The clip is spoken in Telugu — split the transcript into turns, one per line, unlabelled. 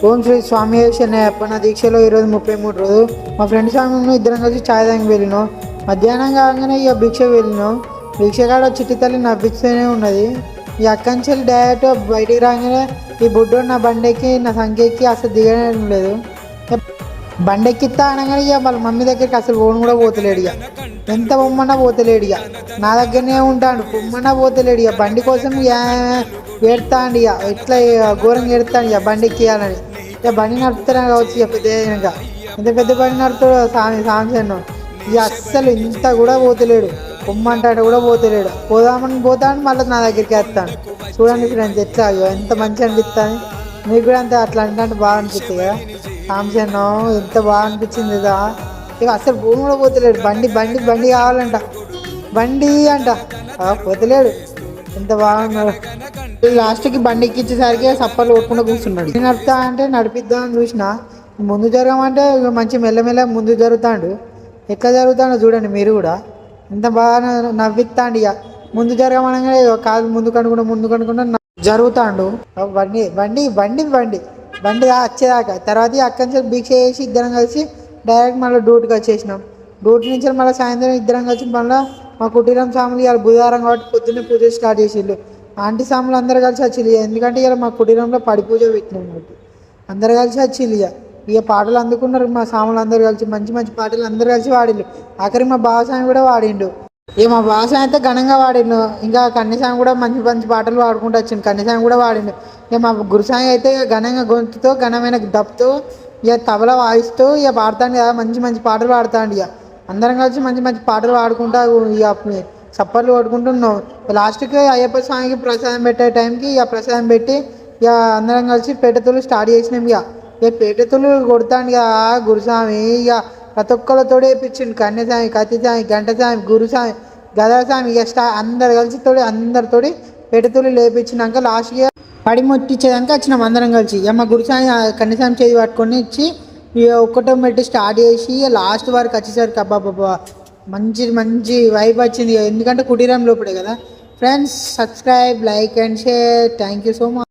ఓం శ్రీ స్వామి శరణయ్యప్ప. నా దీక్షలో ఈరోజు 33 రోజు. మా ఫ్రెండ్ స్వామి ఇద్దరం కలిసి ఛాయ్ తాగి వెళ్ళినాం. మధ్యాహ్నం కాగానే ఇక భిక్ష వెళ్ళినాం. భిక్ష కాడ చిట్టి తల్లి నవ్విస్తూనే ఉన్నది. ఈ అక్కంచెల్లి డైరెక్ట్ బయటికి రాగానే ఈ బుడ్డోడు నా బండెక్కి నా సంఖ్యకి అసలు దిగడం లేదు. బండెక్కిస్తా అనగానే ఇక వాళ్ళ మమ్మీ దగ్గరికి అసలు ఓన్ కూడా పోతలేడు. ఇక ఎంత పొమ్మన్నా పోతలేడు. ఇక నా దగ్గరనే ఉంటాడు. పొమ్మన్నా పోతలేడు. ఇక బండి కోసం ఏడుతాండు. ఇక ఎట్లా ఘోరంగా ఏడుతాడు. ఇక బండి ఎక్కియాలని ఇక బండి నడుపుతారా కావచ్చు. ఇక పెద్ద ఎంత పెద్ద బండి నడుపుతాడు సాంసన్. ఇక అస్సలు ఇంత కూడా పోతలేడు. పొమ్మంటాడు కూడా పోతలేడు. పోతాను మళ్ళీ నా దగ్గరికి వేస్తాను. చూడండి ఫ్రెండ్స్ ఎట్లా ఎంత మంచిగా అనిపిస్తుంది. మీకు కూడా అంతే అట్లా అంటే బాగా అనిపిస్తుంది కదా. సాంసన్ ఎంత బాగా అనిపించింది కదా. ఇక అసలు భూమి కూడా పోతలేడు. బండి బండి బండి కావాలంట. బండి అంట పోతలేడు. ఎంత బాగున్నాడు. లాస్ట్కి బండి ఎక్కించేసరికి సప్పర్లు కొట్టుకుంటూ కూర్చున్నాడు. నడుపుతా అంటే నడిపిద్దామని చూసిన ముందు జరగమంటే మంచి మెల్లమెల్ల ముందు జరుగుతాడు. ఎట్లా జరుగుతాడో చూడండి మీరు కూడా. ఎంత బాగా నవ్విస్తాండు. ఇక ముందు జరగమనగానే కాదు ముందు కనుకుండా జరుగుతాడు. బండి బండి బండి బండి బండి వచ్చేదాకా తర్వాత అక్కడి నుంచి భిక్ష చేసి ఇద్దరం కలిసి డైరెక్ట్ మళ్ళీ డ్యూటీకి వచ్చేసినాం. డ్యూటీ నుంచి మళ్ళీ సాయంత్రం ఇద్దరం కలిసి మళ్ళీ మా కుటీరం సాములు ఇవాళ బుధవారం కాబట్టి పొద్దున్నే పూజ స్టార్ట్ చేసిళ్ళు. ఆంటీ సాములు అందరు కలిసి వచ్చిళ్ళు. ఎందుకంటే ఇవాళ మా కుటీరంలో పడి పూజ పెట్టినాం కాబట్టి అందరు కలిసి వచ్చిళ్ళు. ఇక పాటలు అందుకున్నారు. మా సాములు అందరు కలిసి మంచి మంచి పాటలు అందరు కలిసి వాడిళ్ళు. ఆఖరి మా బావసామి కూడా వాడిండు. ఇక మా బావసామి అయితే ఘనంగా వాడిండు. ఇంకా కన్యసామి కూడా మంచి మంచి పాటలు పాడుకుంటూ వచ్చిండు. కన్యసామి కూడా వాడిండు. ఇక మా గురుసామి అయితే ఘనంగా గొంతుతో ఘనమైన దప్పుతో ఇక తబలా వాయిస్తూ ఇక పాడతాడు కదా. మంచి మంచి పాటలు పాడతాడు. ఇక అందరం కలిసి మంచి మంచి పాటలు పాడుకుంటా ఇక చప్పట్లు కొట్టుకుంటున్నాం. లాస్ట్కి అయ్యప్ప స్వామికి ప్రసాదం పెట్టే టైంకి ఇక ప్రసాదం పెట్టి ఇక అందరం కలిసి పెట్టెతులు స్టార్ట్ చేసినాం. ఇక పెట్టెతులు కొడతాడు ఇక గురుస్వామి. ఇక ప్రతి ఒక్కరితోడే వేయించిండు. కన్యస్వామి, కత్తిస్వామి, గంటస్వామి, గురుస్వామి, గదాస్వామి ఇక అందరు కలిసి అందరితోటి పెట్టెతులు లేపించినాక లాస్ట్కి పడి ముట్టించేదానికి వచ్చినాం అందరం కలిసి. ఇక మా గురుస్వామి కన్యస్వామి చేతి పట్టుకొని ఇచ్చి ఇక ఒక్కటో పెట్టి స్టార్ట్ చేసి లాస్ట్ వరకు వచ్చేసరికి అబ్బాబ్బా మంచి మంచి వైబ్ వచ్చింది. ఎందుకంటే కుటీరం లోపడే కదా. Friends subscribe, like and share. Thank you so much.